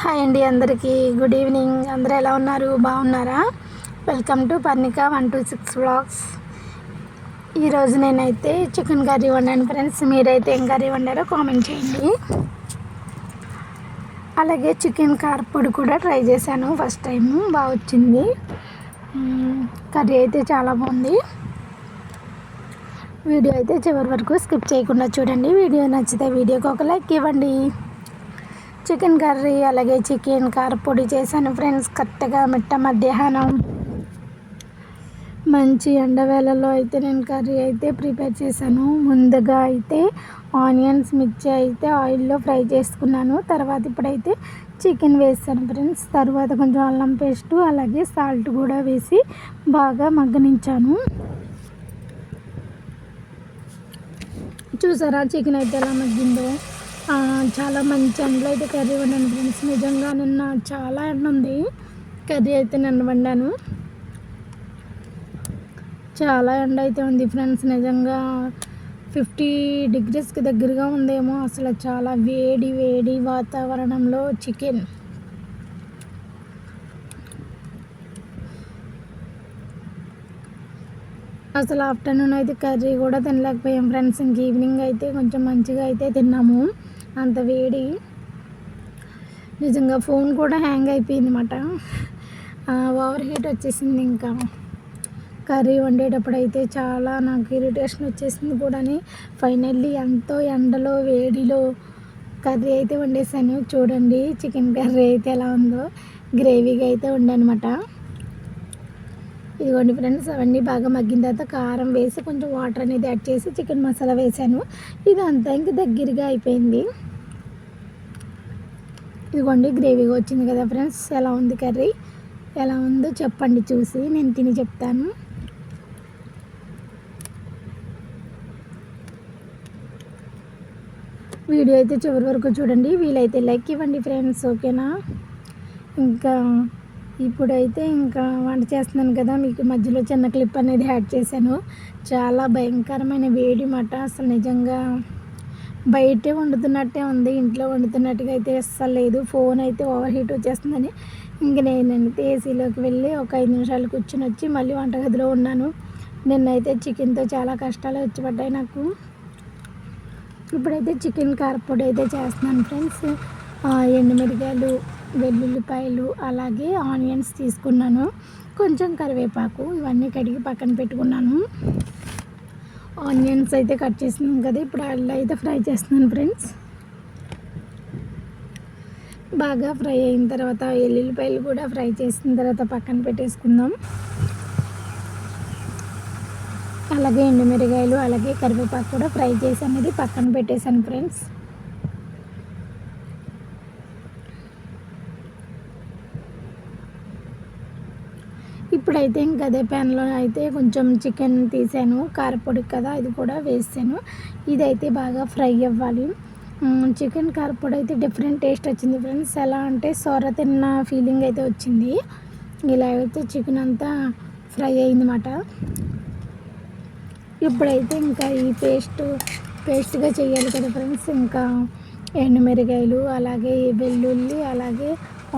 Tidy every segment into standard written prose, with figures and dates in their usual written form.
Hi అండి, అందరికీ good evening. అందరూ ఎలా ఉన్నారు? బాగున్నారా? Welcome to Parnika 126 vlogs. ఈరోజు నేనైతే చికెన్ కర్రీ వండాను ఫ్రెండ్స్. మీరైతే ఏం కర్రీ వండారో కామెంట్ చేయండి. అలాగే చికెన్ కారపొడి కూడా ట్రై చేశాను, ఫస్ట్ టైం బాగా వచ్చింది. కర్రీ అయితే చాలా బాగుంది. వీడియో అయితే చివరి వరకు స్కిప్ చేయకుండా చూడండి. వీడియో నచ్చితే వీడియోకి ఒక లైక్ ఇవ్వండి. చికెన్ కర్రీ అలాగే చికెన్ కారపొడి చేశాను ఫ్రెండ్స్. కరెక్ట్గా మిట్ట మధ్యాహ్నం మంచి ఎండవేళలో అయితే నేను కర్రీ అయితే ప్రిపేర్ చేశాను. ముందుగా అయితే ఆనియన్స్ మిర్చి అయితే ఆయిల్లో ఫ్రై చేసుకున్నాను. తర్వాత ఇప్పుడైతే చికెన్ వేసాను ఫ్రెండ్స్. తర్వాత కొంచెం అల్లం పేస్టు అలాగే సాల్ట్ కూడా వేసి బాగా మగ్గనించాను. చూసారా చికెన్ అయితే ఎలా మగ్గిందో. చాలా మంచి ఎండలో అయితే కర్రీ వండాను ఫ్రెండ్స్. నిజంగా నిన్న చాలా ఎండ ఉంది. కర్రీ అయితే నిన్న వండాను. చాలా ఎండ అయితే ఉంది ఫ్రెండ్స్. నిజంగా 50 డిగ్రీస్కి దగ్గరగా ఉందేమో. అసలు చాలా వేడి వేడి వాతావరణంలో చికెన్ అసలు ఆఫ్టర్నూన్ అయితే కర్రీ కూడా తినలేకపోయాం ఫ్రెండ్స్. ఇంక ఈవినింగ్ అయితే కొంచెం మంచిగా అయితే తిన్నాము. అంత వేడి, నిజంగా ఫోన్ కూడా హ్యాంగ్ అయిపోయింది అన్నమాట. ఓవర్ హీట్ వచ్చేసింది. ఇంకా కర్రీ వండేటప్పుడు అయితే చాలా నాకు ఇరిటేషన్ వచ్చేసింది కూడా. ఫైనల్లీ ఎంతో ఎండలో వేడిలో కర్రీ అయితే వండేసాను. చూడండి చికెన్ కర్రీ అయితే ఎలా ఉందో. గ్రేవీగా అయితే వండనమాట. ఇదిగోండి ఫ్రెండ్స్, అవన్నీ బాగా మగ్గిన తర్వాత కారం వేసి కొంచెం వాటర్ అనేది యాడ్ చేసి చికెన్ మసాలా వేసాను. ఇదంతా ఇంక దగ్గరగా అయిపోయింది. ఇదిగోండి గ్రేవీగా వచ్చింది కదా ఫ్రెండ్స్. ఎలా ఉంది కర్రీ, ఎలా ఉందో చెప్పండి, చూసి నేను తిని చెప్తాను. వీడియో అయితే చివరి వరకు చూడండి. వీలైతే లైక్ ఇవ్వండి ఫ్రెండ్స్, ఓకేనా? ఇంకా ఇప్పుడైతే ఇంకా వంట చేస్తున్నాను కదా, మీకు మధ్యలో చిన్న క్లిప్ అనేది యాడ్ చేశాను. చాలా భయంకరమైన వేడి మాట. అసలు నిజంగా బయటే వండుతున్నట్టే ఉంది, ఇంట్లో వండుతున్నట్టుగా అయితే అస్సలు లేదు. ఫోన్ అయితే ఓవర్ హీట్ వచ్చేస్తుందని ఇంక నేనైతే ఏసీలోకి వెళ్ళి ఒక 5 నిమిషాలు కూర్చొని వచ్చి మళ్ళీ వంటగదిలో ఉన్నాను. నిన్నైతే చికెన్తో చాలా కష్టాలు వచ్చి పడ్డాయి నాకు. ఇప్పుడైతే చికెన్ కారపొడి అయితే చేస్తున్నాను ఫ్రెండ్స్. ఎండుమిరకాయలు, వెల్లుల్లిపాయలు అలాగే ఆనియన్స్ తీసుకున్నాను. కొంచెం కరివేపాకు, ఇవన్నీ కడిగి పక్కన పెట్టుకున్నాను. ఆనియన్స్ అయితే కట్ చేసినాం కదా, ఇప్పుడు అలా అయితే ఫ్రై చేస్తున్నాను ఫ్రెండ్స్. బాగా ఫ్రై అయిన తర్వాత వెల్లుల్లిపాయలు కూడా ఫ్రై చేసిన తర్వాత పక్కన పెట్టేసుకుందాం. అలాగే ఎండుమిరకాయలు అలాగే కరివేపాకు కూడా ఫ్రై చేసి అనేది పక్కన పెట్టేశాను ఫ్రెండ్స్. ఇప్పుడైతే ఇంకా అదే ప్యాన్లో అయితే కొంచెం చికెన్ తీసాను, కారపొడి కదా ఇది కూడా వేసాను. ఇదైతే బాగా ఫ్రై అవ్వాలి. చికెన్ కారపొడి అయితే డిఫరెంట్ టేస్ట్ వచ్చింది ఫ్రెండ్స్. ఎలా అంటే సొర తిన్న ఫీలింగ్ అయితే వచ్చింది. ఇలా అయితే చికెన్ అంతా ఫ్రై అయిందన్నమాట. ఇప్పుడైతే ఇంకా ఈ పేస్ట్గా చేయాలి కదా ఫ్రెండ్స్. ఇంకా ఎండుమిరకాయలు అలాగే వెల్లుల్లి అలాగే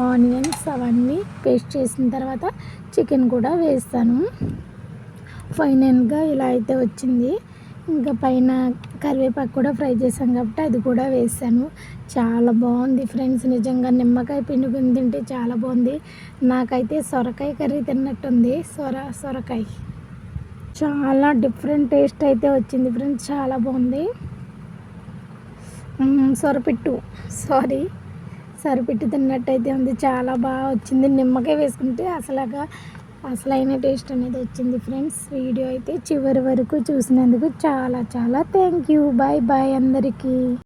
ఆనియన్స్ అవన్నీ పేస్ట్ చేసిన తర్వాత చికెన్ కూడా వేస్తాను. ఫైనల్గా ఇలా అయితే వచ్చింది. ఇంకా పైన కరివేపాకు కూడా ఫ్రై చేసాం కాబట్టి అది కూడా వేసాను. చాలా బాగుంది ఫ్రెండ్స్. నిజంగా నిమ్మకాయ పిండుకుని తింటే చాలా బాగుంది. నాకైతే సొరకాయ కర్రీ తిన్నట్టుంది. సొరకాయ చాలా డిఫరెంట్ టేస్ట్ అయితే వచ్చింది ఫ్రెండ్స్. చాలా బాగుంది. సొరపిట్టు తిన్నట్టయితే ఉంది. చాలా బాగా వచ్చింది. నిమ్మకాయ వేసుకుంటే అసలైన టేస్ట్ అనేది వచ్చింది ఫ్రెండ్స్. వీడియో అయితే చివరి వరకు చూసినందుకు చాలా చాలా థ్యాంక్ యూ. బాయ్ బాయ్ అందరికీ.